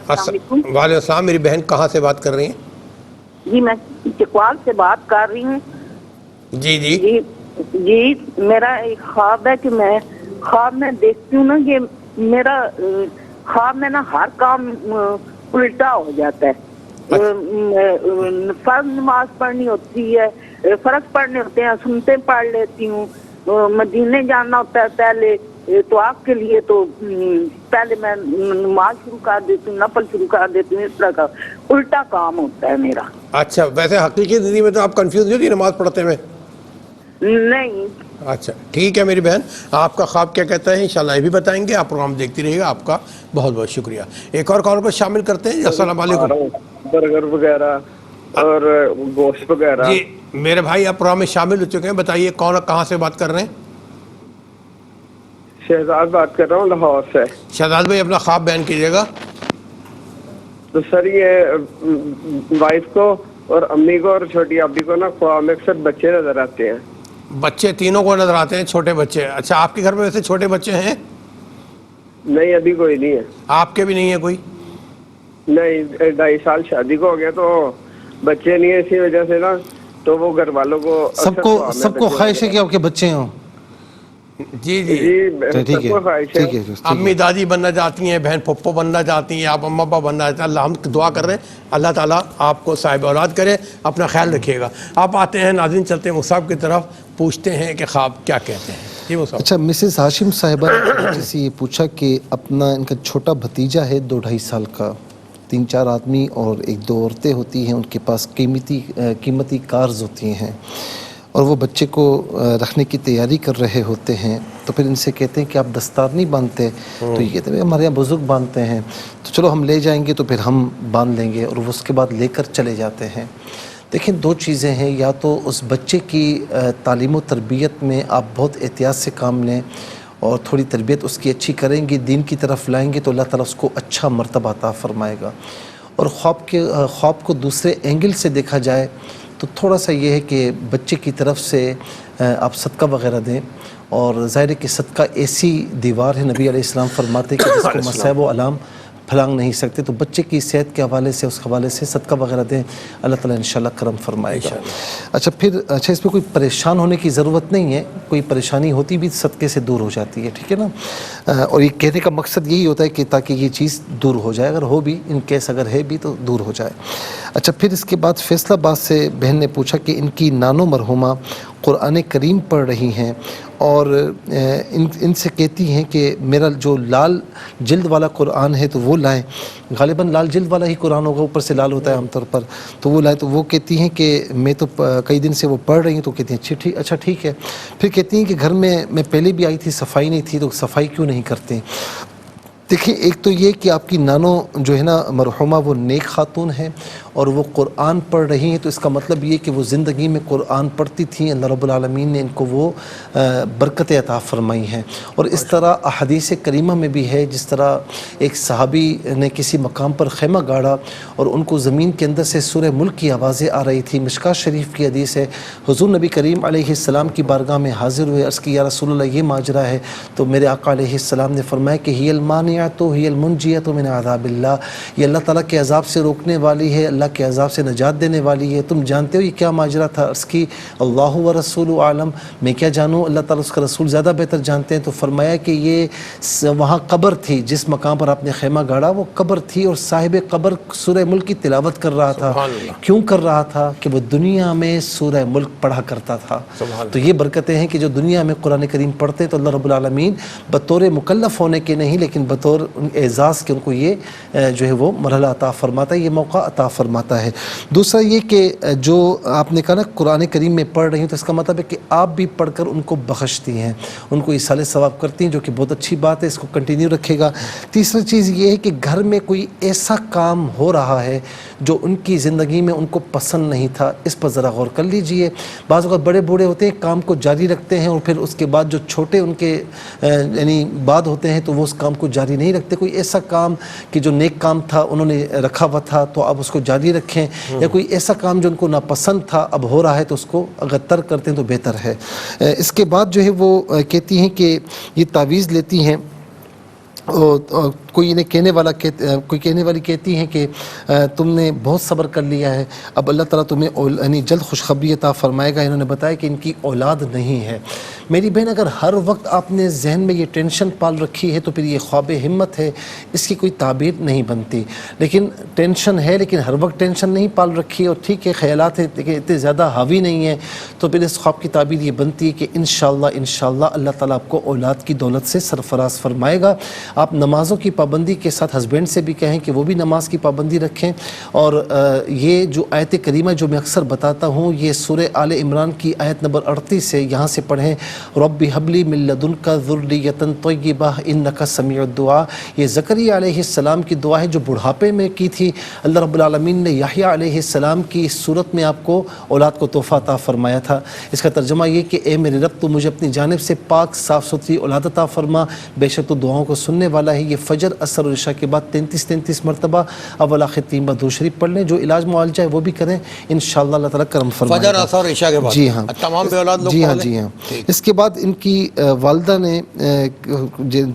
وعلیکم السلام. میری بہن کہاں سے بات کر رہی ہیں؟ جی میں چکوال سے بات کر رہی ہوں. جی میرا ایک خواب ہے کہ میں خواب میں دیکھتی ہوں نا کہ میرا خواب میں نا ہر کام الٹا ہو جاتا ہے. فرض نماز پڑھنی ہوتی ہے، فرض پڑھنے ہوتے ہیں سنتے پڑھ لیتی ہوں. مدینے جانا ہوتا ہے پہلے تو آپ کے لیے تو پہلے میں نماز شروع کر دیتی ہوں، نفل شروع کر دیتی ہوں. اس طرح کا الٹا کام ہوتا ہے میرا. اچھا ویسے حقیقی زندگی میں تو آپ کنفیوز نہیں ہوتی نماز پڑھتے میں؟ نہیں. اچھا ٹھیک ہے میری بہن، آپ کا خواب کیا کہتا ہے انشاءاللہ یہ بھی بتائیں گے. آپ پروگرام دیکھتی رہیے گا. آپ کا بہت بہت شکریہ. ایک اور کال کو شامل کرتے ہیں. السلام علیکم. برگر وغیرہ اور گوشت وغیرہ. جی میرے بھائی آپ پروگرام میں شامل ہو چکے ہیں. بتائیے کون کہاں سے بات کر رہے ہیں؟ شہزاد بات کر رہا ہوں لاہور سے. شہزاد بھائی اپنا خواب بیان کیجیے گا. تو سر یہ وائف کو اور امی کو اور چھوٹی ابھی کو نا خواب میں اکثر بچے نظر آتے ہیں. بچے تینوں کو نظر آتے ہیں، چھوٹے بچے. اچھا آپ کے گھر میں ویسے چھوٹے بچے ہیں؟ نہیں ابھی کوئی نہیں ہے. آپ کے بھی نہیں ہے کوئی؟ نہیں 2.5 سال شادی کو ہو گیا تو بچے نہیں ہے، اسی وجہ سے نا تو وہ گھر والوں کو سب کو خواہش ہے کہ آپ کے بچے ہوں. جی ٹھیک ہے. امی دادی بننا چاہتی ہیں، بہن پھپھو بننا چاہتی ہیں، آپ اما ابا بننا چاہتے ہیں. اللہ ہم دعا کر رہے ہیں اللہ تعالیٰ آپ کو صاحب اولاد کرے. اپنا خیال رکھیے گا. آپ آتے ہیں ناظرین، چلتے ہیں مصعب کی طرف، پوچھتے ہیں کہ خواب کیا کہتے ہیں. جی مصعب. اچھا مسز ہاشم صاحبہ نے سے یہ پوچھا کہ اپنا ان کا چھوٹا بھتیجا ہے 2-2.5 سال کا، 3-4 آدمی اور 1-2 عورتیں ہوتی ہیں، ان کے پاس قیمتی کارز ہوتی ہیں اور وہ بچے کو رکھنے کی تیاری کر رہے ہوتے ہیں. تو پھر ان سے کہتے ہیں کہ آپ دستار نہیں باندھتے؟ تو یہ کہتے ہیں ہمارے یہاں بزرگ باندھتے ہیں. تو چلو ہم لے جائیں گے تو پھر ہم باندھ لیں گے، اور وہ اس کے بعد لے کر چلے جاتے ہیں. دیکھیں 2 چیزیں ہیں، یا تو اس بچے کی تعلیم و تربیت میں آپ بہت احتیاط سے کام لیں اور تھوڑی تربیت اس کی اچھی کریں گے، دین کی طرف لائیں گے تو اللہ تعالیٰ اس کو اچھا مرتبہ عطا فرمائے گا. اور خواب کو دوسرے اینگل سے دیکھا جائے تو تھوڑا سا یہ ہے کہ بچے کی طرف سے آپ صدقہ وغیرہ دیں. اور ظاہر ہے کہ صدقہ ایسی دیوار ہے، نبی علیہ السلام فرماتے کہ جس کو مصائب و علام پھلانگ نہیں سکتے، تو بچے کی صحت کے حوالے سے اس حوالے سے صدقہ وغیرہ دیں، اللہ تعالیٰ انشاءاللہ کرم فرمائے گا۔ اچھا پھر اس میں کوئی پریشان ہونے کی ضرورت نہیں ہے، کوئی پریشانی ہوتی بھی صدقے سے دور ہو جاتی ہے، ٹھیک ہے نا، اور یہ کہنے کا مقصد یہی ہوتا ہے کہ تاکہ یہ چیز دور ہو جائے، اگر ہو بھی ان کیس اگر ہے بھی تو دور ہو جائے۔ اچھا پھر اس کے بعد فیصلہ آباد سے بہن نے پوچھا کہ ان کی نانو مرحومہ قرآن کریم پڑھ رہی ہیں اور ان سے کہتی ہیں کہ میرا جو لال جلد والا قرآن ہے تو وہ لائیں، غالباً لال جلد والا ہی قرآن ہوگا، اوپر سے لال ہوتا ہے عام طور پر، تو وہ لائیں، تو وہ کہتی ہیں کہ میں تو کئی دن سے وہ پڑھ رہی ہوں، تو کہتی ہیں اچھا ٹھیک ہے۔ پھر کہتی ہیں کہ گھر میں پہلے بھی آئی تھی، صفائی نہیں تھی، تو صفائی کیوں نہیں کرتے؟ دیکھیں ایک تو یہ کہ آپ کی نانو جو ہے نا مرحومہ وہ نیک خاتون ہیں اور وہ قرآن پڑھ رہی ہیں، تو اس کا مطلب یہ کہ وہ زندگی میں قرآن پڑھتی تھیں، اللہ رب العالمین نے ان کو وہ برکت عطا فرمائی ہیں۔ اور اس طرح احادیث کریمہ میں بھی ہے، جس طرح ایک صحابی نے کسی مقام پر خیمہ گاڑا اور ان کو زمین کے اندر سے سورہ ملک کی آوازیں آ رہی تھی، مشکوٰۃ شریف کی حدیث ہے، حضور نبی کریم علیہ السلام کی بارگاہ میں حاضر ہوئے، عرض کی یا رسول اللہ یہ ماجرا ہے، تو میرے آقا علیہ السلام نے فرمایا کہ ہی المانعۃ ہی المنجیۃ من عذاب اللہ، یہ اللہ تعالیٰ کے عذاب سے روکنے والی ہے، اللہ کے عذاب سے نجات دینے والی ہے۔ تم جانتے ہو یہ کیا ماجرا تھا؟ عرض کی اللہ و رسول عالم، میں کیا جانوں، اللہ تعالیٰ اس کا رسول زیادہ بہتر جانتے ہیں۔ تو فرمایا کہ یہ وہاں قبر تھی، جس مقام پر آپ نے خیمہ گاڑا وہ قبر تھی، اور صاحب قبر سورہ ملک کی تلاوت کر رہا تھا۔ کیوں کر رہا تھا؟ کہ وہ دنیا میں سورہ ملک پڑھا کرتا تھا۔ تو یہ برکتیں ہیں کہ جو دنیا میں قرآن کریم پڑھتے تو اللہ رب العالمین بطور مکلف ہونے کے نہیں لیکن بطور اعزاز کے ان کو یہ جو ہے وہ مرحلہ عطا فرماتا ہے، یہ موقع عطا فرماتا ہے۔ دوسرا یہ کہ جو آپ نے کہا نا قرآن کریم میں پڑھ رہی ہیں، تو اس کا مطلب ہے کہ آپ بھی پڑھ کر ان کو بخشتی ہیں، ان کو ایصال ثواب کرتی ہیں، جو کہ بہت اچھی بات ہے، اس کو کنٹینیو رکھے گا۔ تیسری چیز یہ ہے کہ گھر میں کوئی ایسا کام ہو رہا ہے جو ان کی زندگی میں ان کو پسند نہیں تھا، اس پر ذرا غور کر لیجئے۔ بعض اوقات بڑے بوڑھے ہوتے ہیں، کام کو جاری رکھتے ہیں اور پھر اس کے بعد جو چھوٹے ان کے یعنی بعد ہوتے ہیں تو وہ اس کام کو جاری نہیں رکھتے۔ کوئی ایسا کام کہ جو نیک کام تھا انہوں نے رکھا ہوا تھا تو اب اس کو جاری رکھیں، یا کوئی ایسا کام جو ان کو ناپسند تھا اب ہو رہا ہے تو اس کو اگر ترک کرتے ہیں تو بہتر ہے۔ اس کے بعد جو ہے وہ کہتی ہیں کہ یہ تعویذ لیتی ہیں، کوئی کہنے والی کہتی ہیں کہ تم نے بہت صبر کر لیا ہے، اب اللہ تعالیٰ تمہیں یعنی جلد خوشخبری عطا فرمائے گا۔ انہوں نے بتایا کہ ان کی اولاد نہیں ہے۔ میری بہن اگر ہر وقت آپ نے ذہن میں یہ ٹینشن پال رکھی ہے تو پھر یہ خواب ہمت ہے، اس کی کوئی تعبیر نہیں بنتی۔ لیکن ٹینشن ہے، لیکن ہر وقت ٹینشن نہیں پال رکھی، اور ٹھیک ہے خیالات اتنے زیادہ حاوی نہیں ہیں، تو پھر اس خواب کی تعبیر یہ بنتی ہے کہ انشاءاللہ اللہ تعالیٰ آپ کو اولاد کی دولت سے سرفراز فرمائے گا۔ آپ نمازوں کی پابندی کے ساتھ ہسبینڈ سے بھی کہیں کہ وہ بھی نماز کی پابندی رکھیں، اور یہ جو آیت کریمہ جو میں اکثر بتاتا ہوں، یہ سورہ آل عمران کی آیت نمبر 38 ہے، یہاں سے پڑھیں، رب حب لی من لدنک ذریۃ طیبہ انک سمیع الدعاء۔ یہ زکریا علیہ السلام کی دعا ہے جو بڑھاپے میں کی تھی، اللہ رب العالمین نے یحییٰ علیہ السلام کی صورت میں آپ کو اولاد کو تحفہ عطا فرمایا تھا۔ اس کا ترجمہ یہ کہ اے میرے رب تو مجھے اپنی جانب سے پاک صاف ستھری اولاد عطا فرما، بے شک تو دعاؤں کو سننے والا ہے۔ یہ فجر عصر اور عشاء کے بعد 33 مرتبہ اول آخر 3 بار درود شریف پڑھ لیں، جو علاج معالجہ ہے وہ بھی کریں، انشاءاللہ اللہ تعالیٰ کرم فرمائے گا۔ فجر عصر اور عشاء کے بعد؟ جی ہاں، تمام بے اولاد لوگ؟ جی ہاں۔ اس کے بعد ان کی والدہ نے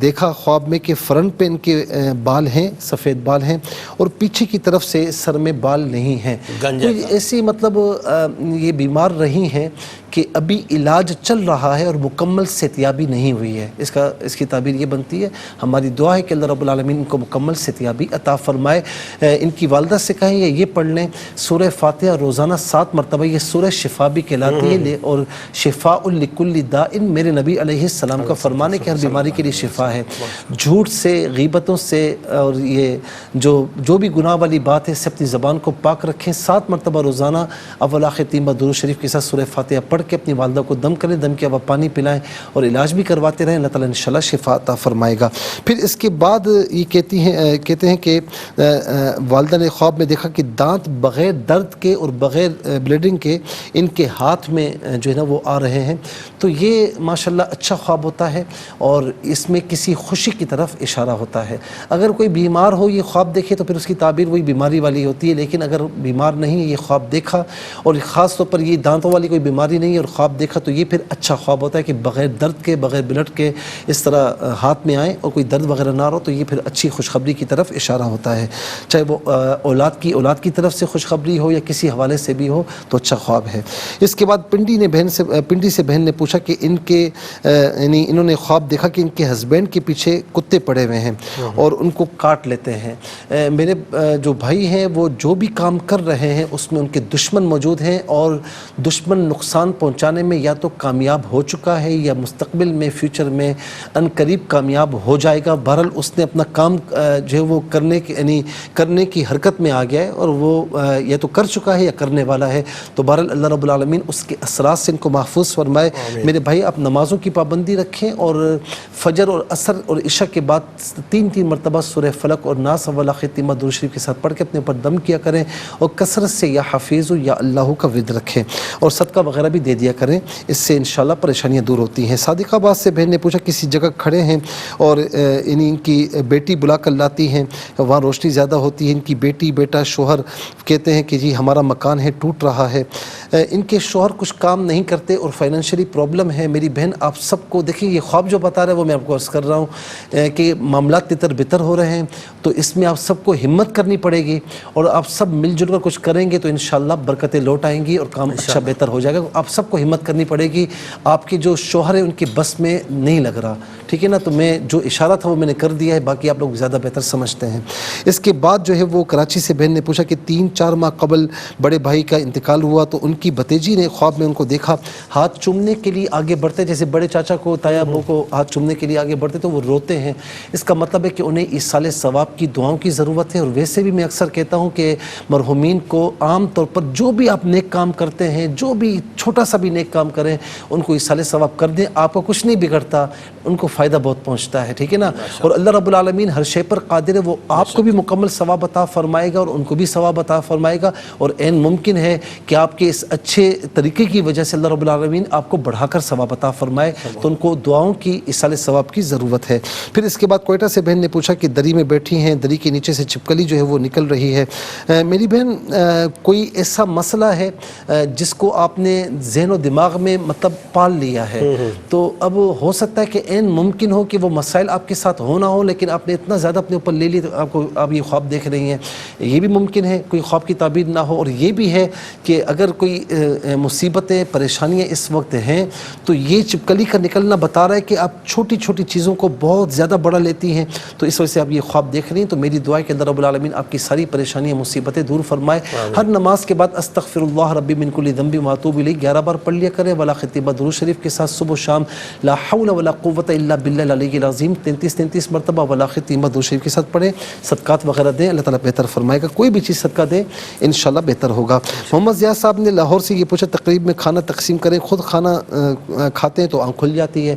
دیکھا خواب میں کہ فرنٹ پہ ان کے بال ہیں، سفید بال ہیں، اور پیچھے کی طرف سے سر میں بال نہیں ہیں۔ کوئی ایسی مطلب یہ بیمار رہی ہیں کہ ابھی علاج چل رہا ہے اور مکمل صحتیابی نہیں ہوئی ہے، اس کی تعبیر یہ بنتی ہے۔ ہماری دعا ہے کہ اللہ رب العالمین ان کو مکمل صحتیابی عطا فرمائے۔ ان کی والدہ سے کہیں یہ پڑھ لیں سورہ فاتحہ روزانہ 7 مرتبہ، یہ سورہ شفا بھی کہلاتی ہے، اور شفاء لکل داء، میرے نبی علیہ السلام کا فرمان ہے کہ ہر بیماری کے لیے شفا ہے۔ جھوٹ سے، غیبتوں سے، اور یہ جو بھی گناہ والی بات ہے سے اپنی زبان کو پاک رکھیں۔ 7 مرتبہ روزانہ اول آخر 3 بار درود شریف کے ساتھ سورہ فاتحہ پڑھ کے اپنی والدہ کو دم کریں، دم کے بعد پانی پلائیں اور علاج بھی کرواتے رہیں، اللہ تعالیٰ انشاءاللہ شفا عطا فرمائے گا۔ پھر اس کے بعد یہ کہتے ہیں کہ والدہ نے خواب میں دیکھا کہ دانت بغیر درد کے اور بغیر بلیڈنگ کے ان کے ہاتھ میں جو ہے نا وہ آ رہے ہیں، تو یہ ماشاءاللہ اچھا خواب ہوتا ہے اور اس میں کسی خوشی کی طرف اشارہ ہوتا ہے۔ اگر کوئی بیمار ہو یہ خواب دیکھے تو پھر اس کی تعبیر وہی بیماری والی ہوتی ہے، لیکن اگر بیمار نہیں ہے یہ خواب دیکھا اور خاص طور پر یہ دانتوں والی کوئی بیماری نہیں آئی اور خواب دیکھا تو یہ پھر اچھا خواب ہوتا ہے کہ بغیر درد کے بغیر بلٹ کے اس طرح ہاتھ میں آئے اور کوئی درد وغیرہ نہ ہو تو یہ پھر اچھی خوشخبری کی طرف اشارہ ہوتا ہے، چاہے وہ اولاد کی طرف سے خوشخبری ہو یا کسی حوالے سے بھی ہو تو اچھا خواب ہے۔ اس کے بعد پنڈی سے بہن نے پوچھا کہ ان کے یعنی انہوں نے خواب دیکھا کہ ان کے ہسبینڈ کے پیچھے کتے پڑے ہوئے ہیں اور ان کو کاٹ لیتے ہیں۔ میرے جو بھائی ہیں وہ جو بھی کام کر رہے ہیں اس میں ان کے دشمن موجود ہیں اور دشمن نقصان پہنچانے میں یا تو کامیاب ہو چکا ہے یا مستقبل میں فیوچر میں ان قریب کامیاب ہو جائے گا۔ بہرحال اس نے اپنا کام جو ہے وہ کرنے کی حرکت میں آ گیا ہے اور وہ یا تو کر چکا ہے یا کرنے والا ہے، تو بہرحال اللہ رب العالمین اس کے اثرات سے ان کو محفوظ فرمائے۔ میرے بھائی آپ نمازوں کی پابندی رکھیں اور فجر اور عصر اور عشاء کے بعد 3 مرتبہ سورہ فلق اور ناس والا ختمہ درود شریف کے ساتھ پڑھ کے اپنے اوپر دم کیا کریں اور کثرت سے یا حفیظ یا اللہ کا ورد رکھیں اور صدقہ وغیرہ بھی دے دیا کریں، اس سے انشاءاللہ پریشانیاں دور ہوتی ہیں۔ صادق آباد سے بہن نے پوچھا کسی جگہ کھڑے ہیں اور ان کی بیٹی بلا کر لاتی ہیں، وہاں روشنی زیادہ ہوتی ہے، ان کی بیٹی بیٹا شوہر کہتے ہیں کہ جی ہمارا مکان ہے ٹوٹ رہا ہے، ان کے شوہر کچھ کام نہیں کرتے اور فائنینشلی پرابلم ہے۔ میری بہن آپ سب کو دیکھیں یہ خواب جو بتا رہے ہیں وہ میں آپ کو عرض کر رہا ہوں کہ معاملات تتر بتر ہو رہے ہیں، تو اس میں آپ سب کو ہمت کرنی پڑے گی اور آپ سب مل جل کر کچھ کریں گے تو انشاءاللہ برکتیں لوٹ آئیں گی اور کام اچھا بہتر ہو جائے گا۔ آپ سب کو ہمت کرنی پڑے گی، آپ کے جو شوہر ہیں ان کی بس میں نہیں لگ رہا، ٹھیک ہے نا، تو میں جو اشارہ تھا وہ میں نے کر دیا ہے، باقی آپ لوگ زیادہ بہتر سمجھتے ہیں۔ اس کے بعد جو ہے وہ کراچی سے بہن نے پوچھا کہ 3-4 ماہ قبل بڑے بھائی کا انتقال ہوا تو ان کی بھتیجی نے خواب میں ان کو دیکھا ہاتھ چومنے کے لیے آگے بڑھتے، جیسے بڑے چاچا کو تایا ابو کو ہاتھ چومنے کے لیے آگے بڑھتے تو وہ روتے ہیں، اس کا مطلب ہے کہ انہیں ایصال ثواب کی دعاؤں کی ضرورت ہے۔ اور ویسے بھی میں اکثر کہتا ہوں کہ مرحومین کو عام طور پر جو بھی آپ نیک کام کرتے ہیں، جو بھی چھوٹا سا بھی نیک کام کریں ان کو ایصال ثواب کر دیں، آپ کو کچھ نہیں بگڑتا، ان کو فائدہ بہت پہنچتا ہے، ٹھیک ہے نا۔ اور اللہ رب العالمین ہر شے پر قادر ہے، وہ آپ کو بھی مکمل ثواب عطا فرمائے گا اور ان کو بھی ثواب عطا فرمائے گا، اور عین ممکن ہے کہ آپ کے اس اچھے طریقے کی وجہ سے اللہ رب العالمین آپ کو بڑھا کر ثواب عطا فرمائے، تو ان کو دعاؤں کی ایصال ثواب کی ضرورت ہے۔ پھر اس کے بعد کوئٹہ سے بہن نے پوچھا کہ دری میں بیٹھی ہیں، دری کے نیچے سے چھپکلی جو ہے وہ نکل رہی ہے۔ میری بہن کوئی ایسا مسئلہ ہے جس کو آپ نے ذہن و دماغ میں مطلب پال لیا ہے، تو اب ہو سکتا ہے کہ عین ممکن ہو کہ وہ مسائل آپ کے ساتھ ہو نہ ہو، لیکن آپ نے اتنا زیادہ اپنے اوپر لے لی تو آپ یہ خواب دیکھ رہی ہیں، یہ بھی ممکن ہے کوئی خواب کی تعبیر نہ ہو، اور یہ بھی ہے کہ اگر کوئی مصیبتیں پریشانیاں اس وقت ہیں تو یہ چپکلی کا نکلنا بتا رہا ہے کہ آپ چھوٹی چھوٹی چیزوں کو بہت زیادہ بڑا لیتی ہیں، تو اس وجہ سے آپ یہ خواب دیکھ رہی ہیں۔ تو میری دعا ہے کہ اللہ رب العالمین آپ کی ساری پریشانیاں مصیبتیں دور فرمائے۔ ہر نماز کے بعد استغفر اللہ ربی من کل ذنب واتوب الیہ 11 بار پڑھ لیا کریں، ولا ختمہ درود شریف کے ساتھ صبح و شام لا حول ولا قوت الا باللہ العلی العظیم 33 مرتبہ ولا ختمہ درود شریف کے ساتھ پڑھیں، صدقات وغیرہ دیں، اللہ تعالیٰ بہتر فرمائے گا، کوئی بھی چیز صدقہ دیں انشاءاللہ بہتر ہوگا۔ محمد ضیاء صاحب نے لاہور سے یہ پوچھا تقریب میں کھانا تقسیم کریں، خود کھانا کھاتے ہیں تو آنکھ کھل جاتی ہے،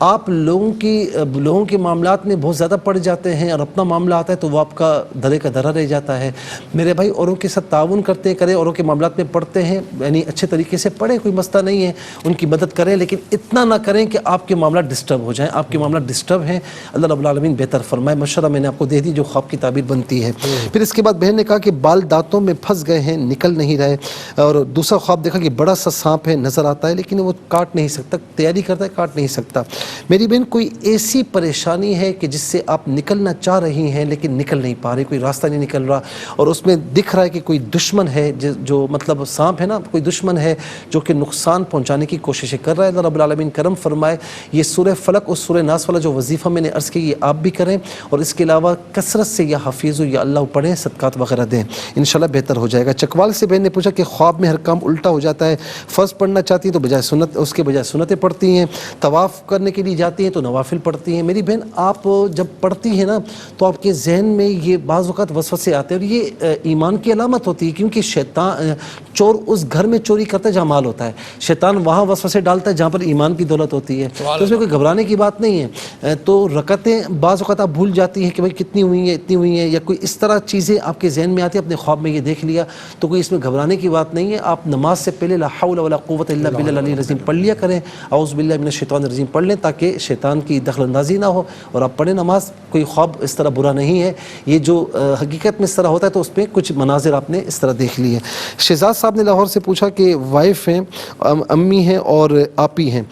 آپ لوگوں کے معاملات میں بہت زیادہ پڑ جاتے ہیں اور اپنا معاملہ آتا ہے تو وہ آپ کا دھرے کا دھرا رہ جاتا ہے۔ میرے بھائی اوروں کے ساتھ تعاون کرتے کریں، اوروں کے معاملات میں پڑھتے ہیں، یعنی اچھے طریقے سے پڑھیں، کوئی مسئلہ نہیں ہے، ان کی مدد کریں، لیکن اتنا نہ کریں کہ آپ کے معاملات ڈسٹرب ہو جائیں، آپ کے معاملات ڈسٹرب ہیں، اللہ رب العالمین بہتر فرمائے۔ مشورہ میں نے آپ کو دے دی جو خواب کی تعبیر بنتی ہے۔ پھر اس کے بعد بہن نے کہا کہ بال دانتوں میں پھنس گئے ہیں، نکل نہیں رہے، اور دوسرا خواب دیکھا کہ بڑا سا سانپ ہے نظر آتا ہے لیکن وہ کاٹ نہیں سکتا، تیاری کرتا ہے کاٹ نہیں سکتا۔ میری بہن کوئی ایسی پریشانی ہے کہ جس سے آپ نکلنا چاہ رہی ہیں لیکن نکل نہیں پا رہی، کوئی راستہ نہیں نکل رہا، اور اس میں دکھ رہا ہے کہ کوئی دشمن ہے، جو مطلب سانپ ہے نا، کوئی دشمن ہے جو کہ نقصان پہنچانے کی کوششیں کر رہا ہے۔ اللہ رب العالمین کرم فرمائے، یہ سورہ فلق اور سورہ ناس والا جو وظیفہ میں نے عرض کی یہ آپ بھی کریں، اور اس کے علاوہ کثرت سے یا حفیظ یا اللہ پڑھیں، صدقات وغیرہ دیں، انشاءاللہ بہتر ہو جائے گا۔ چکوال سے بہن نے پوچھا کہ خواب میں ہر کام الٹا ہو جاتا ہے، فرض پڑھنا چاہتی ہیں تو بجائے سنت اس کے بجائے سنتیں پڑھتی ہیں، طواف کرنے کے لیے جاتی ہیں تو نوافل پڑھتی ہیں۔ میری بہن آپ جب پڑھتی ہیں نا تو آپ کے ذہن میں یہ بعض اوقات وسوسے آتے ہیں، اور یہ ایمان کی علامت ہوتی ہے، کیونکہ شیطان چور اس گھر میں چوری کرتا ہے جہاں مال ہوتا ہے، شیطان وہاں وسوسے ڈالتا ہے جہاں پر ایمان کی دولت ہوتی ہے، تو اس میں کوئی گھبرانے کی بات بات نہیں ہے. تو رکعتیں بعض اوقات آپ بھول جاتی ہیں کہ بھائی کتنی ہوئی ہیں, اتنی ہوئی ہیں, یا کوئی اس طرح چیزیں آپ کے ذہن میں آتی ہیں, اپنے خواب میں یہ دیکھ لیا, تو کوئی اس میں گھبرانے کی بات نہیں ہے. آپ نماز سے پہلے لا حول ولا قوت الا باللہ العلی العظیم پڑھ لیا کریں, اعوذ باللہ من الشیطان الرجیم پڑھ لیں, تاکہ شیطان کی دخل اندازی نہ ہو, اور آپ پڑھیں نماز. کوئی خواب اس طرح برا نہیں ہے, یہ جو حقیقت میں اس طرح ہوتا ہے تو اس پہ کچھ مناظر آپ نے اس طرح دیکھ لیے. شہزاد صاحب نے لاہور سے پوچھا کہ وائف ہیں, امی ہیں اور آپی ہیں,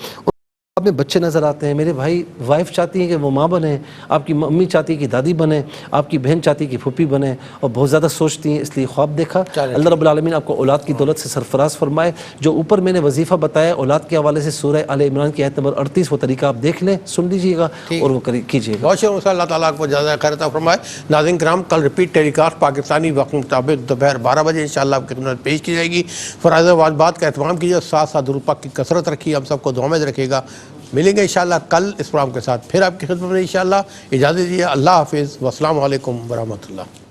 آپ میں بچے نظر آتے ہیں. میرے بھائی, وائف چاہتی ہیں کہ وہ ماں بنیں, آپ کی امی چاہتی ہے کہ دادی بنیں, آپ کی بہن چاہتی ہے کہ پھوپھی بنیں, اور بہت زیادہ سوچتی ہیں, اس لیے خواب دیکھا. اللہ رب العالمین آپ کو اولاد کی دولت سے سرفراز فرمائے. جو اوپر میں نے وظیفہ بتایا اولاد کے حوالے سے, سورہ آل عمران کی آیت نمبر 38, وہ طریقہ آپ دیکھ لیں, سن لیجئے گا اور وہ کیجئے گا. بہت شکریہ. اللہ تعالیٰ آپ کو جزائے خیر عطا فرمائے. ناظرین کرام, کل ریپیٹ ٹیلی کاسٹ پاکستانی وقت مطابق دوپہر 12 بجے انشاءاللہ آپ کی خدمت پیش کی جائے گی. فرائض و واجبات کا اہتمام کیجیے, ساتھ ساتھ درود پاک کی کثرت رکھیے. ہم سب کو دعا میں رکھے گا. ملیں گے انشاءاللہ کل اس پروگرام کے ساتھ پھر آپ کی خدمت میں انشاءاللہ. اجازت دیجیے. اللہ حافظ. والسلام علیکم ورحمۃ اللہ.